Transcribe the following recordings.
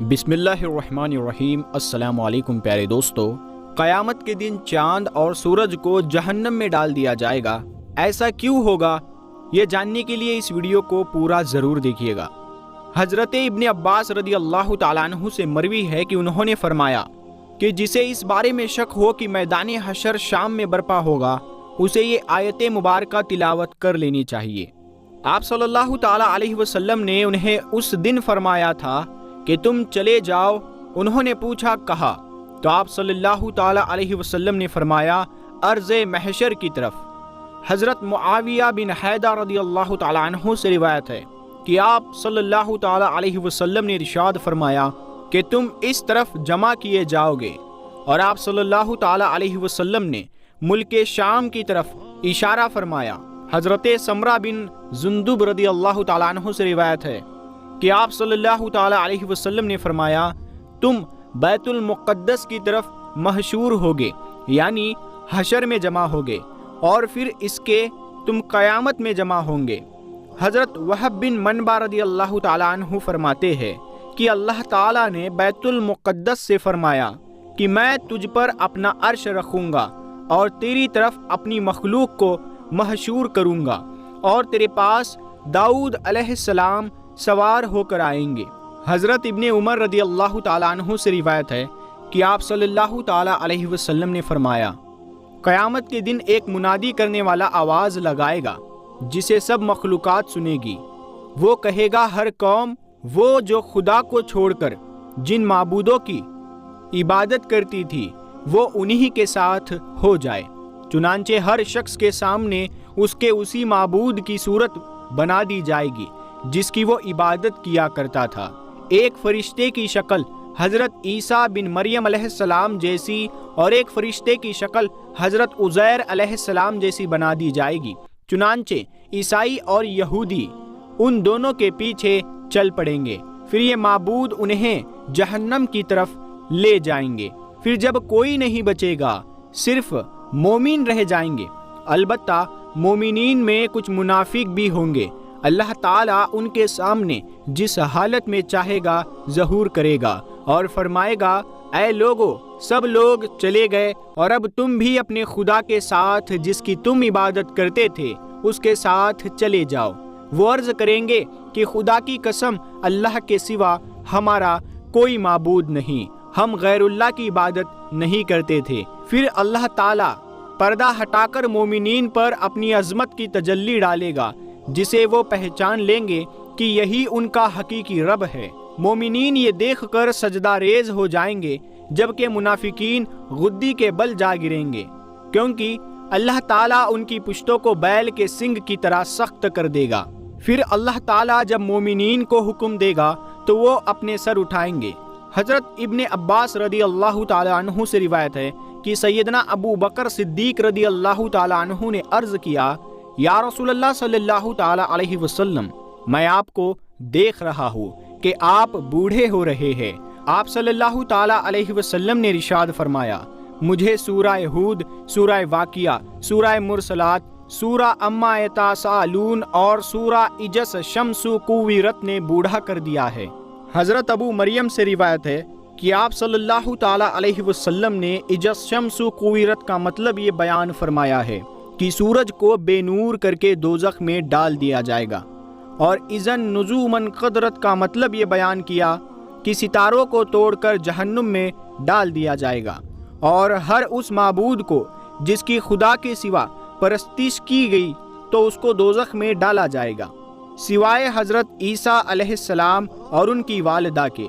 بسم اللہ الرحمن الرحیم۔ السلام علیکم پیارے دوستو، قیامت کے دن چاند اور سورج کو جہنم میں ڈال دیا جائے گا، ایسا کیوں ہوگا؟ یہ جاننے کے لیے اس ویڈیو کو پورا ضرور دیکھیے گا۔ حضرت ابن عباس رضی اللہ تعالیٰ عنہ سے مروی ہے کہ انہوں نے فرمایا کہ جسے اس بارے میں شک ہو کہ میدان حشر شام میں برپا ہوگا، اسے یہ آیت مبارکہ تلاوت کر لینی چاہیے۔ آپ صلی اللہ تعالیٰ علیہ وسلم نے انہیں اس دن فرمایا تھا کہ تم چلے جاؤ۔ انہوں نے پوچھا کہا، تو آپ صلی اللہ تعالیٰ علیہ وسلم نے فرمایا ارض محشر کی طرف۔ حضرت معاویہ بن حیدہ رضی اللہ تعالیٰ عنہ سے روایت ہے کہ آپ صلی اللہ تعالیٰ علیہ وسلم نے ارشاد فرمایا کہ تم اس طرف جمع کیے جاؤ گے، اور آپ صلی اللہ تعالیٰ علیہ وسلم نے ملک شام کی طرف اشارہ فرمایا۔ حضرت سمرہ بن جندب رضی اللہ تعالیٰ عنہ سے روایت ہے کہ آپ صلی اللہ تعالیٰ علیہ وسلم نے فرمایا تم بیت المقدس کی طرف محشور ہوگے، یعنی حشر میں جمع ہوگے، اور پھر اس کے تم قیامت میں جمع ہوں گے۔ حضرت وہب بن منبع رضی اللہ تعالیٰ عنہ فرماتے ہیں کہ اللہ تعالیٰ نے بیت المقدس سے فرمایا کہ میں تجھ پر اپنا عرش رکھوں گا اور تیری طرف اپنی مخلوق کو محشور کروں گا، اور تیرے پاس داؤد علیہ السلام سوار ہو کر آئیں گے۔ حضرت ابن عمر رضی اللہ تعالیٰ عنہ سے روایت ہے کہ آپ صلی اللہ تعالیٰ علیہ وسلم نے فرمایا قیامت کے دن ایک منادی کرنے والا آواز لگائے گا جسے سب مخلوقات سنے گی۔ وہ کہے گا ہر قوم وہ جو خدا کو چھوڑ کر جن معبودوں کی عبادت کرتی تھی وہ انہی کے ساتھ ہو جائے۔ چنانچہ ہر شخص کے سامنے اس کے اسی معبود کی صورت بنا دی جائے گی جس کی وہ عبادت کیا کرتا تھا۔ ایک فرشتے کی شکل حضرت عیسیٰ بن مریم علیہ السلام جیسی اور ایک فرشتے کی شکل حضرت عزیر علیہ السلام جیسی بنا دی جائے گی۔ چنانچہ عیسائی اور یہودی ان دونوں کے پیچھے چل پڑیں گے، پھر یہ معبود انہیں جہنم کی طرف لے جائیں گے۔ پھر جب کوئی نہیں بچے گا، صرف مومن رہ جائیں گے۔ البتہ مومنین میں کچھ منافق بھی ہوں گے۔ اللہ تعالیٰ ان کے سامنے جس حالت میں چاہے گا ظہور کرے گا اور فرمائے گا اے لوگو، سب لوگ چلے گئے اور اب تم بھی اپنے خدا کے ساتھ جس کی تم عبادت کرتے تھے اس کے ساتھ چلے جاؤ۔ وہ عرض کریں گے کہ خدا کی قسم، اللہ کے سوا ہمارا کوئی معبود نہیں، ہم غیر اللہ کی عبادت نہیں کرتے تھے۔ پھر اللہ تعالیٰ پردہ ہٹا کر مومنین پر اپنی عظمت کی تجلی ڈالے گا جسے وہ پہچان لیں گے کہ یہی ان کا حقیقی رب ہے۔ مومنین یہ دیکھ کر سجدہ ریز ہو جائیں گے، جبکہ منافقین غدی کے بل جا گریں گے، کیونکہ اللہ تعالیٰ ان کی پشتوں کو بیل کے سنگ کی طرح سخت کر دے گا۔ پھر اللہ تعالیٰ جب مومنین کو حکم دے گا تو وہ اپنے سر اٹھائیں گے۔ حضرت ابن عباس رضی اللہ تعالیٰ عنہ سے روایت ہے کہ سیدنا ابو بکر صدیق رضی اللہ تعالیٰ عنہ نے عرض کیا یا رسول اللہ صلی اللہ تعالیٰ علیہ وسلم، میں آپ کو دیکھ رہا ہوں کہ آپ بوڑھے ہو رہے ہیں۔ آپ صلی اللہ تعالیٰ علیہ وسلم نے ارشاد فرمایا مجھے سورہ ہود، سورہ واقعہ، سورہ مرسلات، سورہ اما یتساءلون اور سورہ اجس شمس کوورت نے بوڑھا کر دیا ہے۔ حضرت ابو مریم سے روایت ہے کہ آپ صلی اللہ تعالیٰ علیہ وسلم نے اجس شمس کوورت کا مطلب یہ بیان فرمایا ہے کہ سورج کو بے نور کر کے دوزخ میں ڈال دیا جائے گا، اور اذن نجومن قدرت کا مطلب یہ بیان کیا کہ ستاروں کو توڑ کر جہنم میں ڈال دیا جائے گا، اور ہر اس معبود کو جس کی خدا کے سوا پرستش کی گئی تو اس کو دوزخ میں ڈالا جائے گا، سوائے حضرت عیسیٰ علیہ السلام اور ان کی والدہ کے۔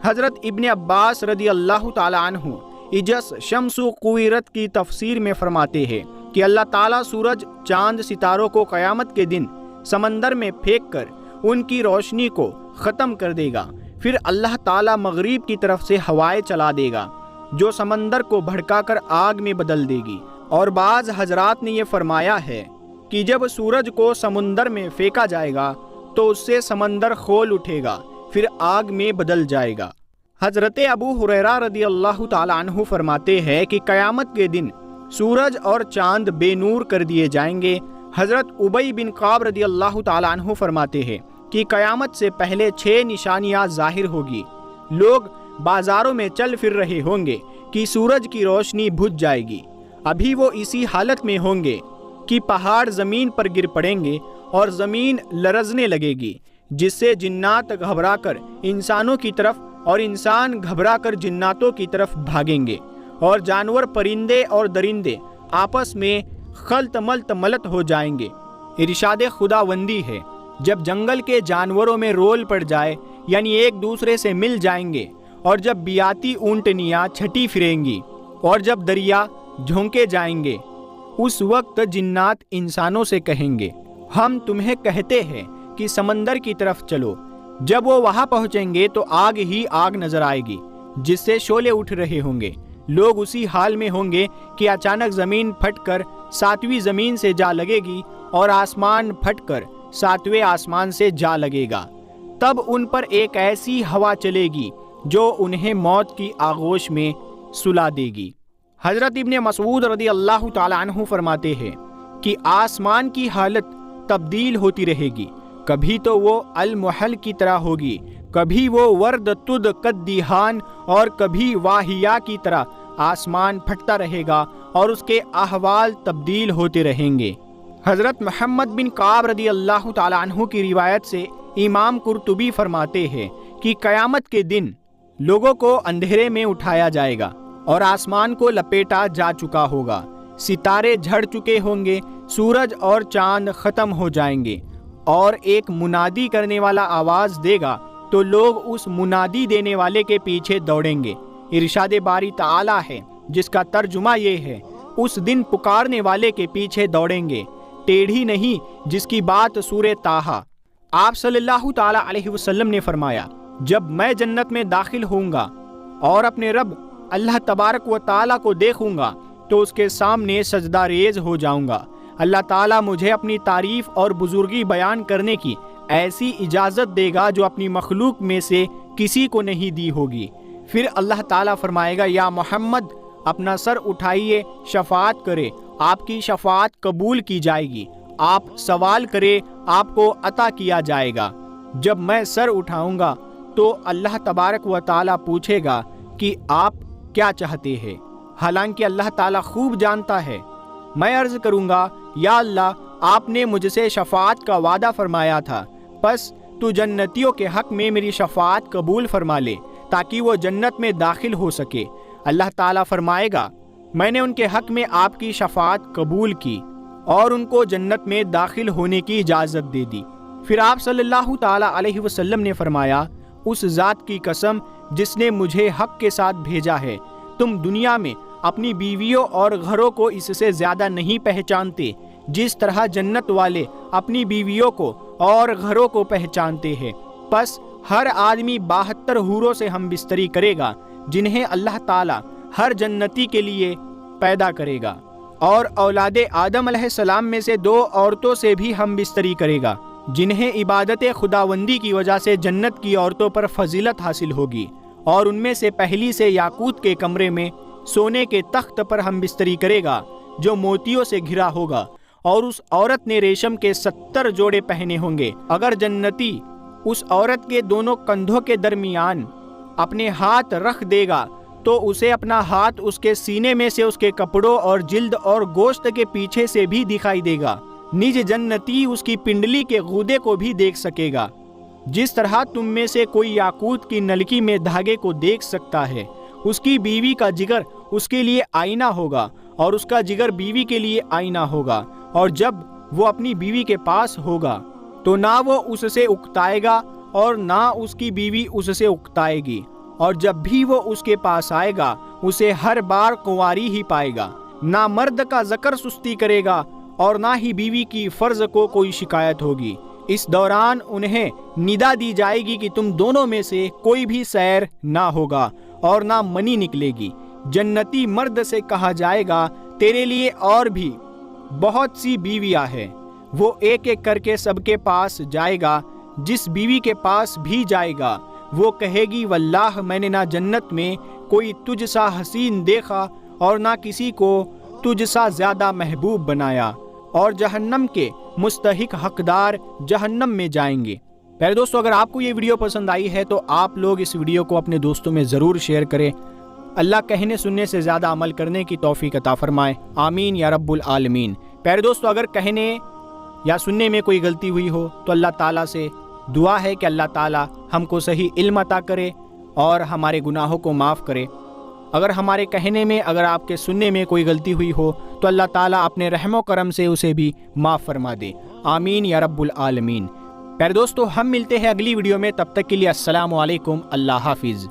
حضرت ابن عباس رضی اللہ تعالیٰ عنہ اجس شمس کوورت کی تفسیر میں فرماتے ہیں کہ اللہ تعالیٰ سورج، چاند، ستاروں کو قیامت کے دن سمندر میں پھینک کر ان کی روشنی کو ختم کر دے گا۔ پھر اللہ تعالیٰ مغرب کی طرف سے ہوائیں چلا دے گا جو سمندر کو بھڑکا کر آگ میں بدل دے گی۔ اور بعض حضرات نے یہ فرمایا ہے کہ جب سورج کو سمندر میں پھینکا جائے گا تو اس سے سمندر کھول اٹھے گا، پھر آگ میں بدل جائے گا۔ حضرت ابو ہریرہ رضی اللہ تعالیٰ عنہ فرماتے ہیں کہ قیامت کے دن سورج اور چاند بے نور کر دیے جائیں گے۔ حضرت ابی بن کعب رضی اللہ تعالیٰ عنہ فرماتے ہیں کہ قیامت سے پہلے 6 نشانیاں ظاہر ہوگی۔ لوگ بازاروں میں چل پھر رہے ہوں گے کہ سورج کی روشنی بجھ جائے گی، ابھی وہ اسی حالت میں ہوں گے کہ پہاڑ زمین پر گر پڑیں گے اور زمین لرزنے لگے گی، جس سے جنات گھبرا کر انسانوں کی طرف اور انسان گھبرا کر جناتوں کی طرف بھاگیں گے، اور جانور پرندے اور درندے آپس میں خلط ملط ملت ہو جائیں گے۔ ارشاد خداوندی ہے، جب جنگل کے جانوروں میں رول پڑ جائے، یعنی ایک دوسرے سے مل جائیں گے، اور جب بیاتی اونٹنیاں چھٹی پھریں گی، اور جب دریا جھونکے جائیں گے، اس وقت جنات انسانوں سے کہیں گے، ہم تمہیں کہتے ہیں کہ سمندر کی طرف چلو۔ جب وہ وہاں پہنچیں گے تو آگ ہی آگ نظر آئے گی جس سے شعلے اٹھ رہے ہوں گے۔ لوگ اسی حال میں ہوں گے کہ اچانک زمین پھٹ کر ساتویں زمین سے جا لگے گی اور آسمان پھٹ کر ساتویں آسمان سے جا لگے گا۔ تب ان پر ایک ایسی ہوا چلے گی جو انہیں موت کی آغوش میں سلا دے گی۔ حضرت ابن مسعود رضی اللہ تعالی عنہ فرماتے ہیں کہ آسمان کی حالت تبدیل ہوتی رہے گی، کبھی تو وہ المحل کی طرح ہوگی، کبھی وہ ورد تد قدیحان، اور کبھی واہیا کی طرح آسمان پھٹتا رہے گا اور اس کے احوال تبدیل ہوتے رہیں گے۔ حضرت محمد بن کعب رضی اللہ تعالی عنہ کی روایت سے امام قرطبی فرماتے ہیں کہ قیامت کے دن لوگوں کو اندھیرے میں اٹھایا جائے گا اور آسمان کو لپیٹا جا چکا ہوگا، ستارے جھڑ چکے ہوں گے، سورج اور چاند ختم ہو جائیں گے، اور ایک منادی کرنے والا آواز دے گا تو لوگ اس منادی دینے والے کے پیچھے دوڑیں گے۔ ارشاد باری تعالی ہے جس کا ترجمہ یہ ہے، اس دن پکارنے والے کے پیچھے دوڑیں گے، ٹیڑھی نہیں، جس کی بات سورہ طٰہٰ۔ آپ صلی اللہ تعالی علیہ وسلم نے فرمایا، جب میں جنت میں داخل ہوں گا اور اپنے رب اللہ تبارک و تعالی کو دیکھوں گا تو اس کے سامنے سجدہ ریز ہو جاؤں گا۔ اللہ تعالیٰ مجھے اپنی تعریف اور بزرگی بیان کرنے کی ایسی اجازت دے گا جو اپنی مخلوق میں سے کسی کو نہیں دی ہوگی۔ پھر اللہ تعالیٰ فرمائے گا، یا محمد اپنا سر اٹھائیے، شفاعت کرے، آپ کی شفاعت قبول کی جائے گی، آپ سوال کرے، آپ کو عطا کیا جائے گا۔ جب میں سر اٹھاؤں گا تو اللہ تبارک و تعالیٰ پوچھے گا کہ آپ کیا چاہتے ہیں، حالانکہ اللہ تعالیٰ خوب جانتا ہے۔ میں عرض کروں گا، یا اللہ، آپ نے مجھ سے شفاعت کا وعدہ فرمایا تھا، پس تو جنتیوں کے حق میں میری شفاعت قبول فرما لے تاکہ وہ جنت میں داخل ہو سکے۔ اللہ تعالیٰ فرمائے گا، میں نے ان کے حق میں آپ کی شفاعت قبول کی اور ان کو جنت میں داخل ہونے کی اجازت دے دی۔ پھر آپ صلی اللہ تعالیٰ علیہ وسلم نے فرمایا، اس ذات کی قسم جس نے مجھے حق کے ساتھ بھیجا ہے، تم دنیا میں اپنی بیویوں اور گھروں کو اس سے زیادہ نہیں پہچانتے جس طرح جنت والے اپنی بیویوں کو اور گھروں کو پہچانتے ہیں۔ پس ہر آدمی 72 حوروں سے ہم بستری کرے گا جنہیں اللہ تعالیٰ ہر جنتی کے لیے پیدا کرے گا، اور اولاد آدم علیہ السلام میں سے 2 عورتوں سے بھی ہم بستری کرے گا جنہیں عبادت خداوندی کی وجہ سے جنت کی عورتوں پر فضیلت حاصل ہوگی، اور ان میں سے پہلی سے یاقوت کے کمرے میں سونے کے تخت پر ہم بستری کرے گا جو موتیوں سے گھرا ہوگا، اور اس عورت نے ریشم کے 70 جوڑے پہنے ہوں گے۔ اگر جنتی اس عورت کے دونوں کندھوں کے درمیان اپنے ہاتھ رکھ دے گا تو اسے اپنا ہاتھ اس کے سینے میں سے اس کے کپڑوں اور جلد اور گوشت کے پیچھے سے بھی دکھائی دے گا، نج جنتی اس کی پنڈلی کے غودے کو بھی دیکھ سکے گا، جس طرح تم میں سے کوئی یاقوت کی نلکی میں دھاگے کو دیکھ سکتا ہے۔ اس کی بیوی کا جگر اس کے لیے آئینہ ہوگا اور اس کا جگر بیوی کے لیے آئینہ ہوگا، اور جب وہ اپنی بیوی کے پاس ہوگا تو نہ وہ اس سے اکتائے گا اور نہ اس کی بیوی اس سے اکتائے گی، اور جب بھی وہ اس کے پاس آئے گا اسے ہر بار کنواری ہی پائے گا، نہ مرد کا ذکر سستی کرے گا اور نہ ہی بیوی کی فرض کو کوئی شکایت ہوگی۔ اس دوران انہیں ندا دی جائے گی کہ تم دونوں میں سے کوئی بھی سیر نہ ہوگا اور نہ منی نکلے گی۔ جنتی مرد سے کہا جائے گا، تیرے لیے اور بھی بہت سی بیویاں ہیں۔ وہ ایک ایک کر کے سب کے پاس جائے گا، جس بیوی کے پاس بھی جائے گا وہ کہے گی، واللہ میں نے نہ جنت میں کوئی تجھ سا حسین دیکھا اور نہ کسی کو تجھ سا زیادہ محبوب بنایا، اور جہنم کے مستحق حقدار جہنم میں جائیں گے۔ پیارے دوستو، اگر آپ کو یہ ویڈیو پسند آئی ہے تو آپ لوگ اس ویڈیو کو اپنے دوستوں میں ضرور شیئر کریں۔ اللہ کہنے سننے سے زیادہ عمل کرنے کی توفیق عطا فرمائے، آمین یا رب العالمین۔ پیارے دوستو، اگر کہنے یا سننے میں کوئی غلطی ہوئی ہو تو اللہ تعالیٰ سے دعا ہے کہ اللہ تعالیٰ ہم کو صحیح علم عطا کرے اور ہمارے گناہوں کو معاف کرے۔ اگر ہمارے کہنے میں، اگر آپ کے سننے میں کوئی غلطی ہوئی ہو تو اللہ تعالیٰ اپنے رحم و کرم سے اسے بھی معاف فرما دے، آمین یا رب العالمین۔ پیارے دوستو، ہم ملتے ہیں اگلی ویڈیو میں، تب تک کے لیے السلام علیکم، اللہ حافظ۔